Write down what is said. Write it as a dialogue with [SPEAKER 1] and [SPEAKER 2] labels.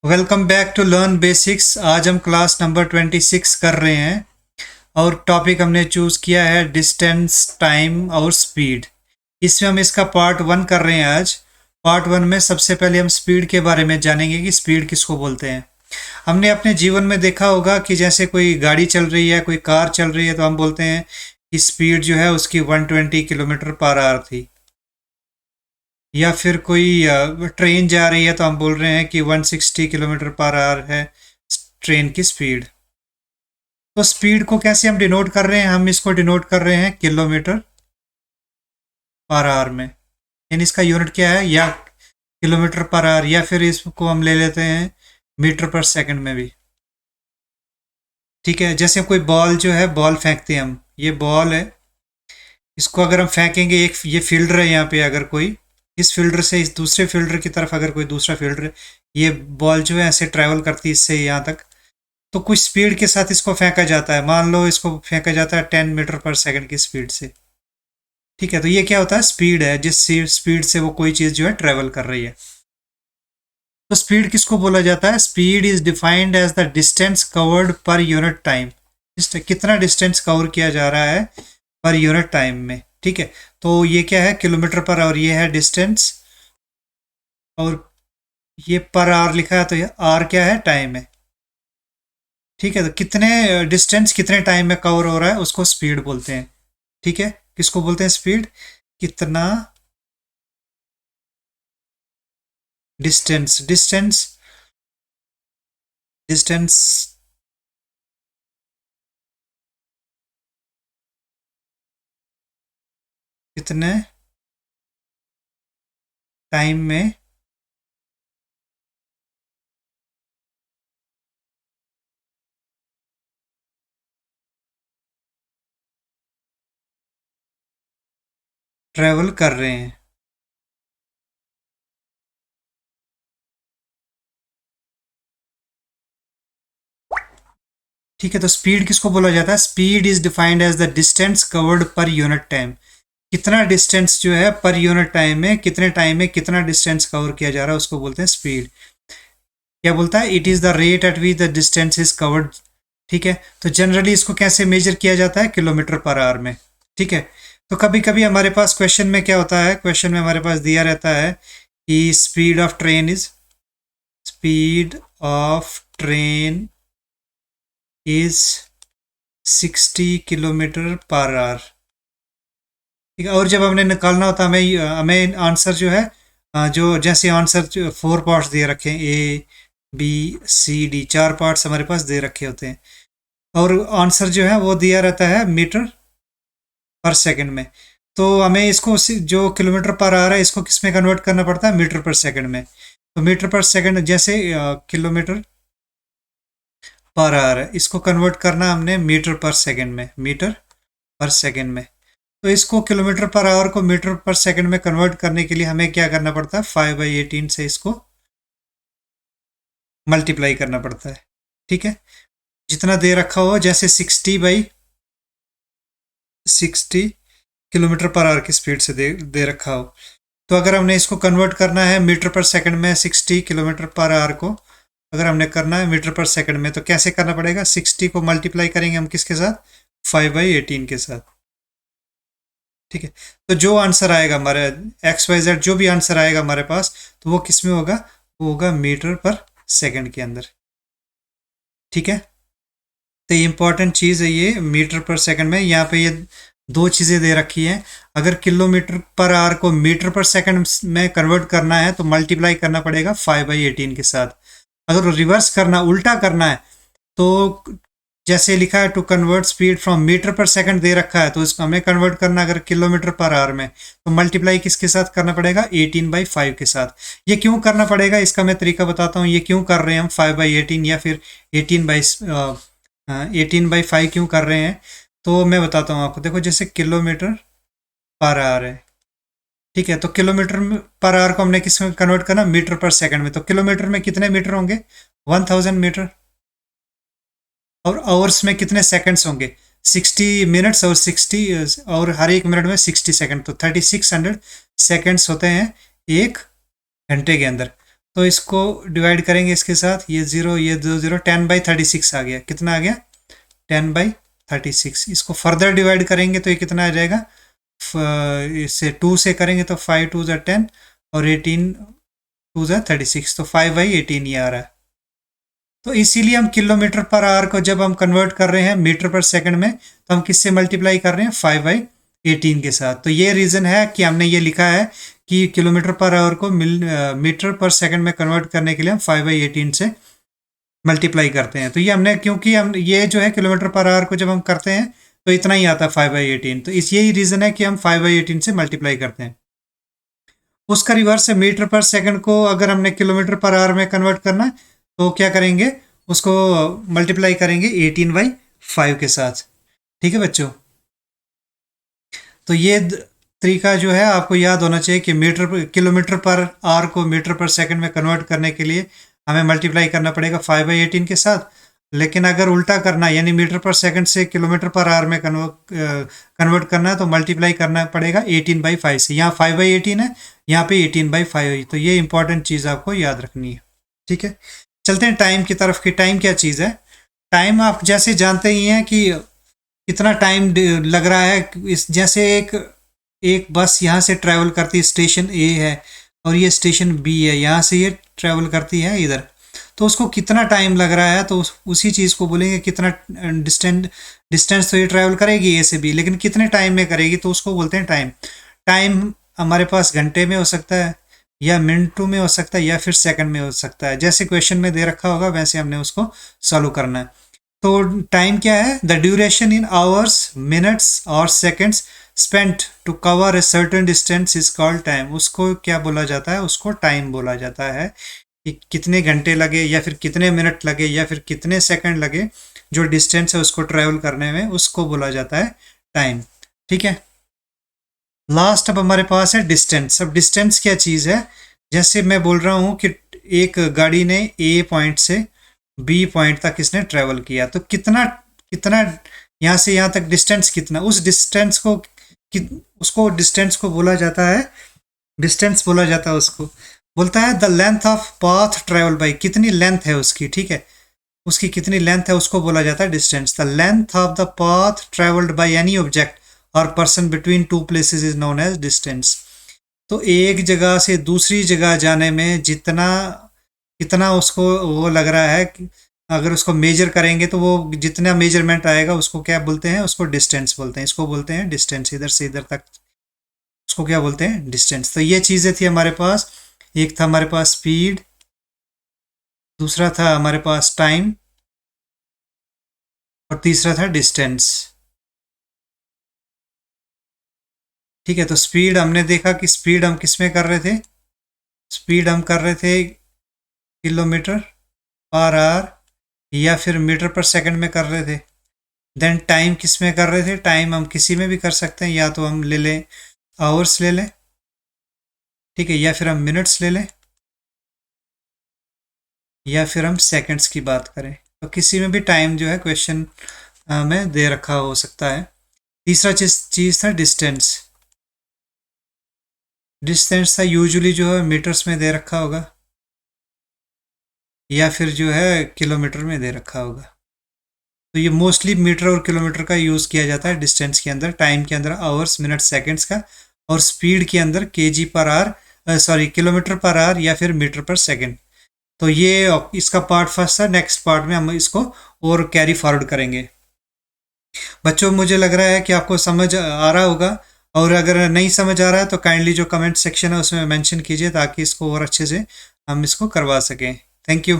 [SPEAKER 1] Welcome back to learn basics. आज हम class number 26 कर रहे हैं और टॉपिक हमने चूज़ किया है डिस्टेंस, टाइम और स्पीड। इसमें हम इसका पार्ट वन कर रहे हैं आज। पार्ट वन में सबसे पहले हम स्पीड के बारे में जानेंगे कि स्पीड किसको बोलते हैं। हमने अपने जीवन में देखा होगा कि जैसे कोई गाड़ी चल रही है, कोई कार चल रही है, तो हम बोलते हैं कि स्पीड जो है उसकी 120 किलोमीटर पर आवर थी। या फिर कोई ट्रेन जा रही है तो हम बोल रहे हैं कि 160 किलोमीटर पर आवर है ट्रेन की स्पीड। तो स्पीड को कैसे हम डिनोट कर रहे हैं? हम इसको डिनोट कर रहे हैं किलोमीटर पर आवर में। यानी इसका यूनिट क्या है? या किलोमीटर पर आवर, या फिर इसको हम ले लेते हैं मीटर पर सेकंड में भी। ठीक है, जैसे कोई बॉल जो है, बॉल फेंकते हैं हम, ये बॉल है, इसको अगर हम फेंकेंगे, एक ये फील्डर है यहाँ पे, अगर कोई इस फील्डर से इस दूसरे फील्डर की तरफ अगर कोई दूसरा फील्डर, ये बॉल जो है ऐसे ट्रैवल करती है इससे यहाँ तक, तो कुछ स्पीड के साथ इसको फेंका जाता है। मान लो इसको फेंका जाता है 10 मीटर पर सेकंड की स्पीड से। ठीक है, तो ये क्या होता है? स्पीड है, जिस स्पीड से वो कोई चीज़ जो है ट्रैवल कर रही है। तो स्पीड किसको बोला जाता है? Speed is defined as the distance covered per unit time. कितना डिस्टेंस कवर किया जा रहा है पर यूनिट टाइम में। ठीक है, तो ये क्या है? किलोमीटर पर आवर, ये है डिस्टेंस, और ये पर आवर लिखा है, तो ये आर क्या है? टाइम है। ठीक है, तो कितने डिस्टेंस कितने टाइम में कवर हो रहा है उसको स्पीड बोलते हैं। ठीक है, किसको बोलते हैं स्पीड? कितना डिस्टेंस, डिस्टेंस, डिस्टेंस कितने टाइम में ट्रेवल कर रहे हैं। ठीक है, तो स्पीड किसको बोला जाता है? Speed is defined as the distance covered per unit time. कितना डिस्टेंस जो है पर यूनिट टाइम में, कितने टाइम में कितना डिस्टेंस कवर किया जा रहा है उसको बोलते हैं स्पीड। क्या बोलता है? It is the rate at which the distance is covered. ठीक है, तो जनरली इसको कैसे मेजर किया जाता है? किलोमीटर पर आवर में। ठीक है, तो कभी कभी हमारे पास क्वेश्चन में क्या होता है? क्वेश्चन में हमारे पास दिया रहता है कि speed of train is, speed of train is 60 kilometre per hour. ठीक है, और जब हमने निकालना होता है, हमें हमें आंसर जो है, जो जैसे आंसर 4 पार्ट्स दे रखे हैं, A B C D, 4 parts हमारे पास दे रखे होते हैं, और आंसर जो है वो दिया रहता है मीटर पर सेकंड में। तो हमें इसको जो किलोमीटर पर आ रहा है इसको किस में कन्वर्ट करना पड़ता है? मीटर पर सेकंड में। तो मीटर पर सेकंड, जैसे किलोमीटर पर आ रहा है, इसको कन्वर्ट करना हमने मीटर पर सेकंड में, मीटर पर सेकंड में। तो इसको किलोमीटर पर आवर को मीटर पर सेकंड में कन्वर्ट करने के लिए हमें क्या करना पड़ता है? 5/18 से इसको मल्टीप्लाई करना पड़ता है। ठीक है, जितना दे रखा हो, जैसे 60/60 किलोमीटर पर आवर की स्पीड से दे रखा हो, तो अगर हमने इसको कन्वर्ट करना है मीटर पर सेकंड में, 60 किलोमीटर पर आवर को अगर हमने करना है मीटर पर सेकंड में, तो कैसे करना पड़ेगा? 60 को मल्टीप्लाई करेंगे हम किसके साथ? 5/18 के साथ। ठीक है, तो जो आंसर आएगा हमारे XYZ, जो भी आंसर आएगा हमारे पास, तो वो किस में होगा? वो होगा मीटर पर सेकंड के अंदर। ठीक है, तो इंपॉर्टेंट चीज़ है ये मीटर पर सेकंड में। यहाँ पे ये दो चीज़ें दे रखी हैं। अगर किलोमीटर पर आवर को मीटर पर सेकंड में कन्वर्ट करना है तो मल्टीप्लाई करना पड़ेगा 5/18 के साथ। अगर रिवर्स करना, उल्टा करना है, तो जैसे लिखा है to convert speed from meter per second दे रखा है, तो इसको हमें कन्वर्ट करना अगर किलोमीटर पर आवर में, तो मल्टीप्लाई किसके साथ करना पड़ेगा? 18/5 के साथ। ये क्यों करना पड़ेगा इसका मैं तरीका बताता हूँ। ये क्यों कर रहे हैं हम 5/18 या फिर 18/5 क्यों कर रहे हैं, तो मैं बताता हूँ आपको। देखो, जैसे किलोमीटर पर आवर है, ठीक है, तो किलोमीटर पर आवर को हमने किस में कन्वर्ट करना? मीटर पर सेकंड में। तो किलोमीटर में कितने मीटर होंगे? 1000 मीटर। और आवर्स में कितने सेकंड्स होंगे? 60 मिनट्स, और 60, और हर एक मिनट में 60 सेकंड, तो 3600 सेकंड्स होते हैं एक घंटे के अंदर। तो इसको डिवाइड करेंगे इसके साथ, ये 0 ये 0, 10/36 आ गया। कितना आ गया? 10/36। इसको फर्दर डिवाइड करेंगे तो ये कितना आ जाएगा? इससे 2 से करेंगे तो 5 2 ज़ा 10 और 18 2 ज़ा 36, तो 5/18 ये आ रहा है। तो इसीलिए हम किलोमीटर पर आवर को जब हम कन्वर्ट कर रहे हैं मीटर पर सेकंड में, तो हम किससे मल्टीप्लाई कर रहे हैं? 5/18 के साथ। तो ये रीज़न है कि हमने ये लिखा है कि किलोमीटर पर आवर को मीटर पर सेकंड में कन्वर्ट करने के लिए हम 5/18 से मल्टीप्लाई करते हैं। तो ये हमने, क्योंकि हम ये जो है किलोमीटर पर आवर को जब हम करते हैं तो इतना ही आता है 5/18, तो इस यही रीज़न है कि हम 5/18 से मल्टीप्लाई करते हैं। उसका रिवर्स है, मीटर पर सेकंड को अगर हमने किलोमीटर पर आवर में कन्वर्ट करना है तो क्या करेंगे? उसको मल्टीप्लाई करेंगे 18/5 के साथ। ठीक है बच्चों, तो ये तरीका जो है आपको याद होना चाहिए कि किलोमीटर पर आवर को मीटर पर सेकंड में कन्वर्ट करने के लिए हमें मल्टीप्लाई करना पड़ेगा 5/18 के साथ। लेकिन अगर उल्टा करना है, यानी मीटर पर सेकंड से किलोमीटर पर आवर में कन्वर्ट करना है, तो मल्टीप्लाई करना पड़ेगा 18/5 से। यहाँ 5/18 है, यहाँ पे 18/5 है। तो ये इंपॉर्टेंट चीज़ आपको याद रखनी है। ठीक है, चलते हैं टाइम की तरफ कि टाइम क्या चीज़ है। टाइम आप जैसे जानते ही हैं कि कितना टाइम लग रहा है। इस जैसे एक एक बस यहाँ से ट्रैवल करती है, स्टेशन ए है और ये स्टेशन बी है, यहाँ से ये ट्रैवल करती है इधर, तो उसको कितना टाइम लग रहा है, तो उसी चीज़ को बोलेंगे कितना डिस्टेंस तो ये ट्रैवल करेगी ए से बी, लेकिन कितने टाइम में करेगी, तो उसको बोलते हैं टाइम। टाइम हमारे पास घंटे में हो सकता है, या मिनटों में हो सकता है, या फिर सेकंड में हो सकता है। जैसे क्वेश्चन में दे रखा होगा वैसे हमने उसको सॉल्व करना है। तो टाइम क्या है? The duration in hours, minutes और seconds spent to cover a certain distance is called time. उसको क्या बोला जाता है? उसको टाइम बोला जाता है। कि कितने घंटे लगे, या फिर कितने मिनट लगे, या फिर कितने सेकंड लगे जो डिस्टेंस है उसको ट्रैवल करने में, उसको बोला जाता है टाइम। ठीक है, लास्ट अब हमारे पास है डिस्टेंस। अब डिस्टेंस क्या चीज़ है? जैसे मैं बोल रहा हूँ कि एक गाड़ी ने ए पॉइंट से बी पॉइंट तक इसने ट्रैवल किया, तो कितना कितना यहाँ से यहाँ तक डिस्टेंस कितना, उस डिस्टेंस को उसको डिस्टेंस को बोला जाता है, डिस्टेंस बोला जाता है उसको, बोलता है the length of path travel by. कितनी लेंथ है उसकी, ठीक है, उसकी कितनी लेंथ है उसको बोला जाता है distance. The length of the path travelled by any object और person between two places is known as distance. तो एक जगह से दूसरी जगह जाने में जितना कितना उसको वो लग रहा है, अगर उसको मेजर करेंगे तो वो जितना मेजरमेंट आएगा उसको क्या बोलते हैं? उसको डिस्टेंस बोलते हैं। इसको बोलते हैं डिस्टेंस, इधर से इधर तक उसको क्या बोलते हैं? डिस्टेंस। तो ये चीज़ें थी हमारे पास। एक था हमारे पास स्पीड, दूसरा था हमारे पास टाइम, और तीसरा था डिस्टेंस। ठीक है, तो स्पीड हमने देखा कि स्पीड हम किस में कर रहे थे? स्पीड हम कर रहे थे किलोमीटर पर आवर या फिर मीटर पर सेकंड में कर रहे थे। देन टाइम किस में कर रहे थे? टाइम हम किसी में भी कर सकते हैं, या तो हम ले लें आवर्स ले लें, ठीक है, या फिर हम मिनट्स ले लें, या फिर हम सेकंड्स की बात करें। तो किसी में भी टाइम जो है क्वेश्चन में दे रखा हो सकता है। तीसरा चीज़ था डिस्टेंस। डिस्टेंस था यूजुअली जो है मीटर्स में दे रखा होगा, या फिर जो है किलोमीटर में दे रखा होगा। तो ये मोस्टली मीटर और किलोमीटर का यूज़ किया जाता है डिस्टेंस के अंदर। टाइम के अंदर आवर्स, मिनट, सेकंड्स का, और स्पीड के अंदर KG per hour, sorry kilometre per hour या फिर मीटर पर सेकंड। तो ये इसका पार्ट फर्स्ट था। नेक्स्ट पार्ट में हम इसको और कैरी फॉरवर्ड करेंगे। बच्चों, मुझे लग रहा है कि आपको समझ आ रहा होगा, और अगर नहीं समझ आ रहा है तो काइंडली जो कमेंट सेक्शन है उसमें मेंशन कीजिए ताकि इसको और अच्छे से हम इसको करवा सकें। Thank you.